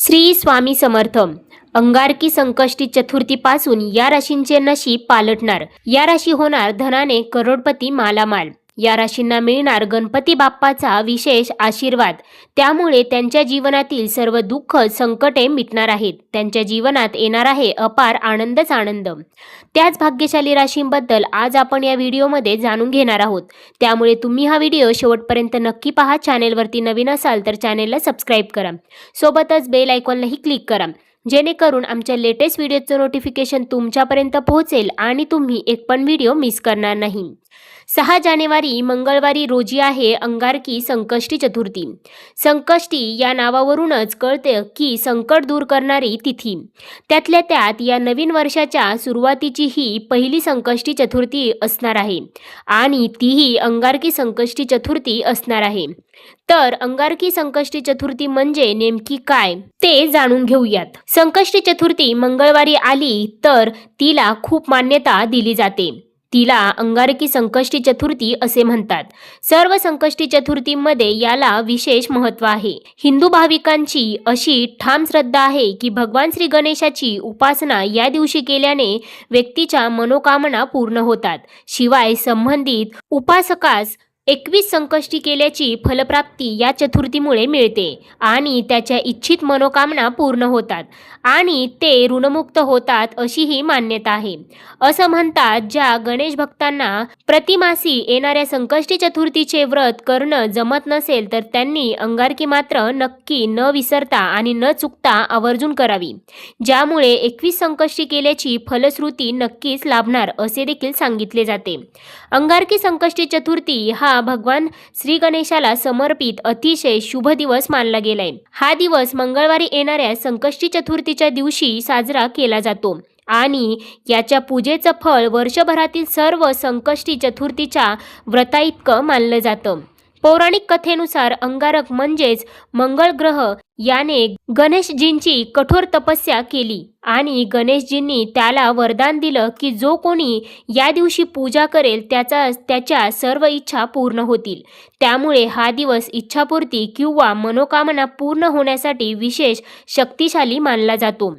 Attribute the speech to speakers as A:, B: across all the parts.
A: श्री स्वामी समर्थ. अंगारकी संकष्टी चतुर्थीपासून या राशींचे नशीब पालटणार. या राशी होणार धनाने करोडपती मालामाल. या राशींना मिळणार गणपती बाप्पाचा विशेष आशीर्वाद. त्यामुळे त्यांच्या जीवनातील सर्व दुःख संकटे मिटणार आहेत. त्यांच्या जीवनात येणार आहे अपार आनंदच आनंद. त्याच भाग्यशाली राशींबद्दल आज आपण या व्हिडिओमध्ये जाणून घेणार आहोत. त्यामुळे तुम्ही हा व्हिडिओ शेवटपर्यंत नक्की पहा. चॅनेलवरती नवीन असाल तर चॅनेलला सबस्क्राईब करा. सोबतच बेल आयकॉनलाही क्लिक करा, जेणेकरून आमच्या लेटेस्ट व्हिडिओचं नोटिफिकेशन तुमच्यापर्यंत पोहोचेल आणि तुम्ही एक पण व्हिडिओ मिस करणार नाही. 6 जानेवारी मंगळवारी रोजी आहे अंगारकी संकष्टी चतुर्थी. संकष्टी या नावावरूनच कळते की संकट दूर करणारी तिथी. त्यातल्या त्यात या नवीन वर्षाच्या सुरुवातीची ही पहिली संकष्टी चतुर्थी असणार आहे आणि तीही अंगारकी संकष्टी चतुर्थी असणार आहे. तर अंगारकी संकष्टी चतुर्थी म्हणजे नेमकी काय ते जाणून घेऊयात. संकष्टी चतुर्थी मंगळवारी आली तर तिला खूप मान्यता दिली जाते. तिला अंगारकी संकष्टी चतुर्थी असे म्हणतात. सर्व संकष्टी चतुर्थीमध्ये याला विशेष महत्त्व आहे. हिंदू भाविकांची अशी ठाम श्रद्धा आहे की भगवान श्री गणेशाची उपासना या दिवशी केल्याने व्यक्तीच्या मनोकामना पूर्ण होतात. शिवाय संबंधित उपासकास 21 संकष्टी केल्याची फलप्राप्ती या चतुर्थीमुळे मिळते आणि त्याच्या इच्छित मनोकामना पूर्ण होतात आणि ते ऋणमुक्त होतात अशी ही मान्यता आहे. असं म्हणतात, ज्या गणेश भक्तांना प्रतिमासी येणाऱ्या संकष्टी चतुर्थीचे व्रत करणं जमत नसेल तर त्यांनी अंगारकी मात्र नक्की न विसरता आणि न चुकता आवर्जून करावी, ज्यामुळे 21 संकष्टी केल्याची फलश्रुती नक्कीच लाभणार असे देखील सांगितले जाते. अंगारकी संकष्टी चतुर्थी हा भगवान श्री गणेशाला समर्पित अतिशय शुभ दिवस मानला गेलाय. हा दिवस मंगळवारी येणाऱ्या संकष्टी चतुर्थीच्या दिवशी साजरा केला जातो आणि याच्या पूजेचं फळ वर्षभरातील सर्व संकष्टी चतुर्थीच्या व्रताइतकं मानलं जातं. पौराणिक कथेनुसार अंगारक म्हणजेच मंगळ ग्रह याने गणेशजींची कठोर तपस्या केली आणि गणेशजींनी त्याला वरदान दिलं की जो कोणी या दिवशी पूजा करेल त्याच्या सर्व इच्छा पूर्ण होतील. त्यामुळे हा दिवस इच्छापूर्ती किंवा मनोकामना पूर्ण होण्यासाठी विशेष शक्तिशाली मानला जातो.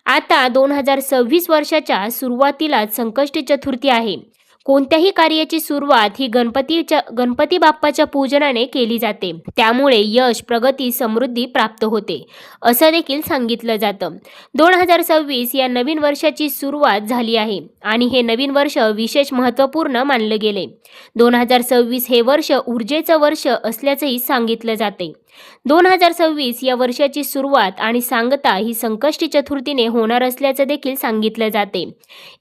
A: आता 2026 वर्षाच्या सुरुवातीलाच संकष्टी चतुर्थी आहे. कोणत्याही कार्याची सुरुवात ही गणपती बाप्पाच्या पूजनाने केली जाते. त्यामुळे यश, प्रगती, समृद्धी प्राप्त होते असं देखील सांगितलं जातं. 2026 या नवीन वर्षाची सुरुवात झाली आहे आणि हे नवीन वर्ष विशेष महत्त्वपूर्ण मानलं गेले. 2026 हे वर्ष ऊर्जेचं वर्ष असल्याचंही सांगितलं जाते. 2026 या वर्षाची सुरुवात आणि सांगता ही संकष्टी चतुर्थीने होणार असल्याचं देखील सांगितलं जाते.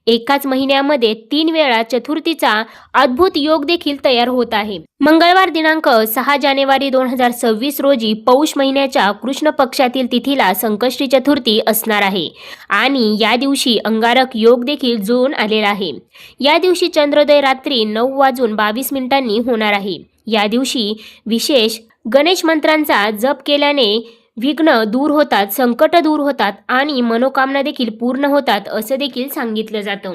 A: एकाच महिन्यामध्ये 3 वेळा चतुर्थीचा अद्भुत योग देखील तयार होत आहे. मंगळवार दिनांक 6 जानेवारी 2026 रोजी पौष महिन्याच्या कृष्ण पक्षातील तिथीला संकष्टी चतुर्थी असणार आहे आणि या दिवशी अंगारक योग देखील जुळून आलेला आहे. या दिवशी चंद्रोदय रात्री 9:22 होणार आहे. या दिवशी विशेष गणेश मंत्रांचा जप केल्याने विघ्न दूर होतात, संकट दूर होतात आणि मनोकामना देखील पूर्ण होतात असं देखील सांगितलं जातं.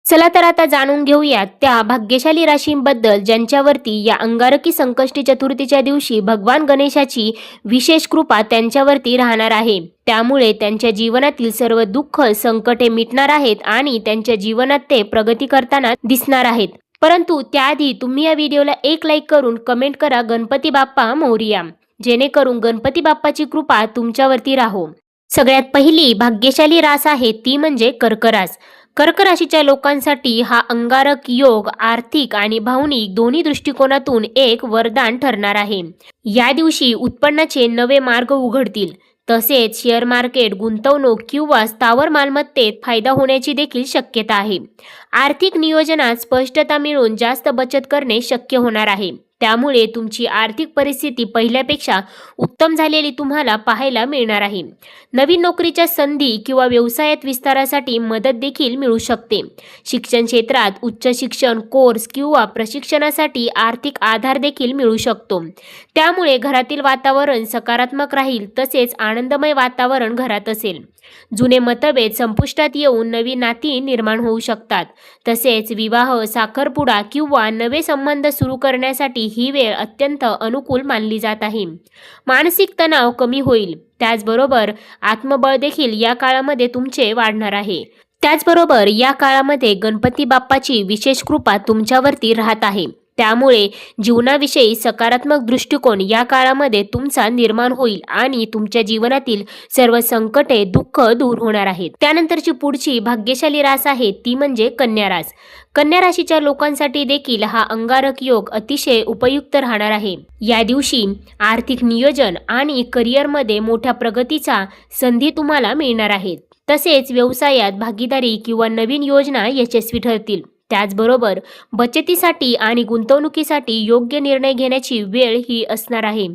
A: चला तर आता जाणून घेऊयात त्या भाग्यशाली राशींबद्दल ज्यांच्यावरती या अंगारकी संकष्टी चतुर्थीच्या दिवशी भगवान गणेशाची विशेष कृपा त्यांच्यावरती राहणार आहे. त्यामुळे त्यांच्या जीवनातील सर्व दुःख संकटे मिटणार आहेत आणि त्यांच्या जीवनात ते प्रगती करताना दिसणार आहेत. परंतु त्याआधी तुम्ही या व्हिडिओला एक लाईक करून कमेंट करा गणपती बाप्पा मोरया, जेणेकरून गणपती बाप्पाची कृपा तुमच्यावरती राहो. सगळ्यात पहिली भाग्यशाली रास आहे ती म्हणजे कर्क रास. कर्क राशीच्या लोकांसाठी हा अंगारक योग आर्थिक आणि भावनिक दोन्ही दृष्टिकोनातून एक वरदान ठरणार आहे. या दिवशी उत्पन्नाचे नवे मार्ग उघडतील. तसेच शेअर मार्केट, गुंतवणूक किंवा स्थावर मालमत्तेत फायदा होण्याची देखील शक्यता आहे. आर्थिक नियोजनात स्पष्टता मिळून जास्त बचत करणे शक्य होणार आहे. त्यामुळे तुमची आर्थिक परिस्थिती पहिल्यापेक्षा उत्तम झालेली तुम्हाला पाहायला मिळणार आहे. नवीन नोकरीच्या संधी किंवा व्यवसायात विस्तारासाठी मदत देखील मिळू शकते. शिक्षण क्षेत्रात उच्च शिक्षण, कोर्स किंवा प्रशिक्षणासाठी आर्थिक आधार देखील मिळू शकतो. त्यामुळे घरातील वातावरण सकारात्मक राहील, तसेच आनंदमय वातावरण घरात असेल. जुने मतभेद संपुष्टात येऊन नवी नाती निर्माण होऊ शकतात. तसेच विवाह, साखरपुडा किंवा नवे संबंध सुरू करण्यासाठी ही वेळ अत्यंत अनुकूल मानली जात आहे. मानसिक तणाव कमी होईल. त्याचबरोबर आत्मबळ देखील या काळामध्ये तुमचे वाढणार आहे. त्याचबरोबर या काळामध्ये गणपती बाप्पाची विशेष कृपा तुमच्यावरती राहत आहे. त्यामुळे जीवनाविषयी सकारात्मक दृष्टिकोन या काळामध्ये तुमचा निर्माण होईल आणि तुमच्या जीवनातील सर्व संकटे, दुःख दूर होणार आहेत. त्यानंतरची पुढची भाग्यशाली रास आहे ती म्हणजे कन्या रास. कन्या राशीच्या लोकांसाठी देखील हा अंगारक योग अतिशय उपयुक्त राहणार आहे. या दिवशी आर्थिक नियोजन आणि करिअरमध्ये मोठ्या प्रगतीचा संधी तुम्हाला मिळणार आहेत. तसेच व्यवसायात भागीदारी किंवा नवीन योजना यशस्वी ठरतील. त्याचबरोबर बचतीसाठी आणि गुंतवणुकीसाठी योग्य निर्णय घेण्याची वेळ ही असणार आहे.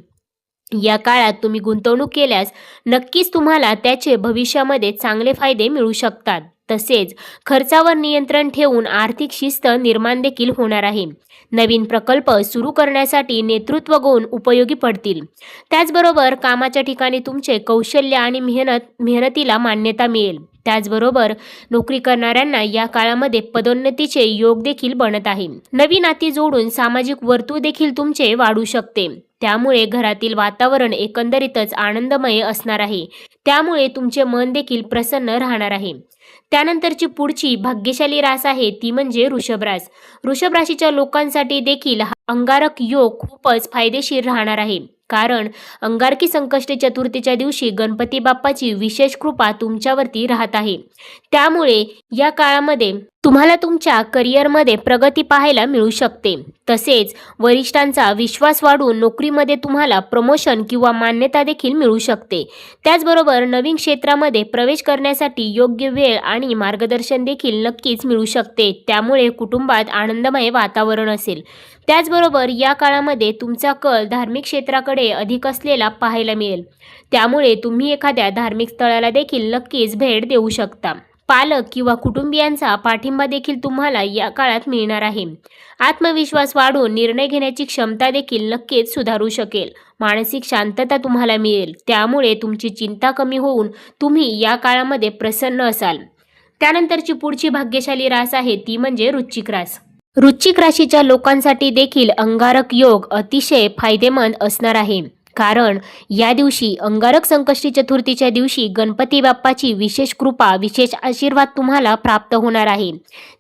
A: या काळात तुम्ही गुंतवणूक केल्यास नक्कीच तुम्हाला त्याचे भविष्यामध्ये चांगले फायदे मिळू शकतात. तसेच खर्चावर नियंत्रण ठेवून आर्थिक शिस्त निर्माण देखील होणार आहे. नवीन प्रकल्प सुरू करण्यासाठी नेतृत्व गुण उपयोगी पडतील. त्याचबरोबर कामाच्या ठिकाणी तुमचे कौशल्य आणि मेहनतीला मान्यता मिळेल. त्याचबरोबर नोकरी करणाऱ्यांना या काळामध्ये पदोन्नतीचे योग देखील बनत आहे. नवी नाती जोडून सामाजिक वर्तुळ देखील तुमचे वाढू शकते. त्यामुळे घरातील वातावरण एकंदरीतच आनंदमय असणार आहे. त्यामुळे तुमचे मन देखील प्रसन्न राहणार आहे. त्यानंतरची पुढची भाग्यशाली रास आहे ती म्हणजे वृषभ रास. वृषभ राशीच्या लोकांसाठी देखील हा अंगारक योग खूपच फायदेशीर राहणार आहे. कारण अंगारकी संकष्टी चतुर्थीच्या दिवशी गणपती बाप्पाची विशेष कृपा तुमच्यावरती राहत आहे. त्यामुळे या काळामध्ये तुम्हाला तुमच्या करिअरमध्ये प्रगती पाहायला मिळू शकते. तसेच वरिष्ठांचा विश्वास वाढून नोकरीमध्ये तुम्हाला प्रमोशन किंवा मान्यता देखील मिळू शकते. त्याचबरोबर नवीन क्षेत्रामध्ये प्रवेश करण्यासाठी योग्य वेळ आणि मार्गदर्शन देखील नक्कीच मिळू शकते. त्यामुळे कुटुंबात आनंदमय वातावरण असेल. त्याचबरोबर या काळामध्ये तुमचा कल धार्मिक क्षेत्राकडे अधिक असलेला पाहायला मिळेल. त्यामुळे तुम्ही एखाद्या धार्मिक स्थळाला देखील नक्कीच भेट देऊ शकता. पालक किंवा कुटुंबियांचा पाठिंबा देखील तुम्हाला या काळात मिळणार आहे. आत्मविश्वास वाढून निर्णय घेण्याची क्षमता देखील नक्कीच सुधारू शकेल. मानसिक शांतता तुम्हाला मिळेल. त्यामुळे तुमची चिंता कमी होऊन तुम्ही या काळामध्ये प्रसन्न असाल. त्यानंतरची पुढची भाग्यशाली रास आहे ती म्हणजे वृश्चिक रास. वृश्चिक राशीच्या लोकांसाठी देखील अंगारक योग अतिशय फायदेमंद असणार आहे. कारण या दिवशी अंगारक संकष्टी चतुर्थीच्या दिवशी गणपती बाप्पाची विशेष कृपा, विशेष आशीर्वाद तुम्हाला प्राप्त होणार आहे.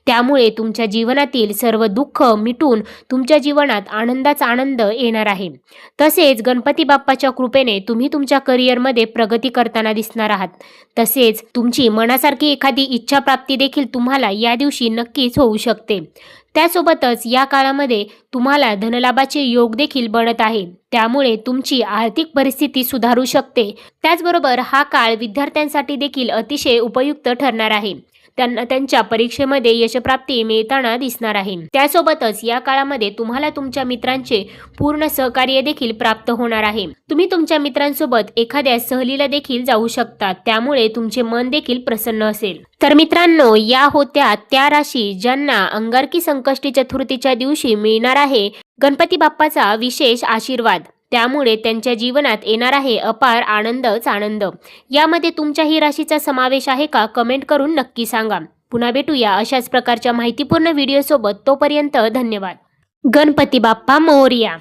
A: त्यामुळे तुमच्या जीवनातील सर्व दुःख मिटून तुमच्या जीवनात आनंदाचा आनंद येणार आहे. तसेच गणपती बाप्पाच्या कृपेने तुम्ही तुमच्या करिअरमध्ये प्रगती करताना दिसणार आहात. तसेच तुमची मनासारखी एखादी इच्छा प्राप्ती देखील तुम्हाला या दिवशी नक्कीच होऊ शकते. त्यासोबतच या काळामध्ये तुम्हाला धनलाभाचे योग देखील बनत आहे. त्यामुळे तुमची आर्थिक परिस्थिती सुधारू शकते. त्याचबरोबर हा काळ विद्यार्थ्यांसाठी देखील अतिशय उपयुक्त ठरणार आहे. त्यांना त्यांच्या परीक्षेमध्ये यशप्राप्ती मिळताना दिसणार आहे. त्यासोबतच या काळामध्ये तुम्हाला तुमच्या मित्रांचे पूर्ण सहकार्य देखील प्राप्त होणार आहे. तुम्ही तुमच्या मित्रांसोबत एखाद्या सहलीला देखील जाऊ शकता. त्यामुळे तुमचे मन देखील प्रसन्न असेल. तर मित्रांनो, या होत्या त्या राशी ज्यांना अंगारकी संकष्टी चतुर्थीच्या दिवशी मिळणार आहे गणपती बाप्पाचा विशेष आशीर्वाद. त्यामुळे त्यांच्या जीवनात येणार आहे अपार आनंदच आनंद. यामध्ये तुमच्याही राशीचा समावेश आहे का? कमेंट करून नक्की सांगा. पुन्हा भेटूया अशाच प्रकारच्या माहितीपूर्ण व्हिडिओसोबत. तोपर्यंत धन्यवाद. गणपती बाप्पा मोरया.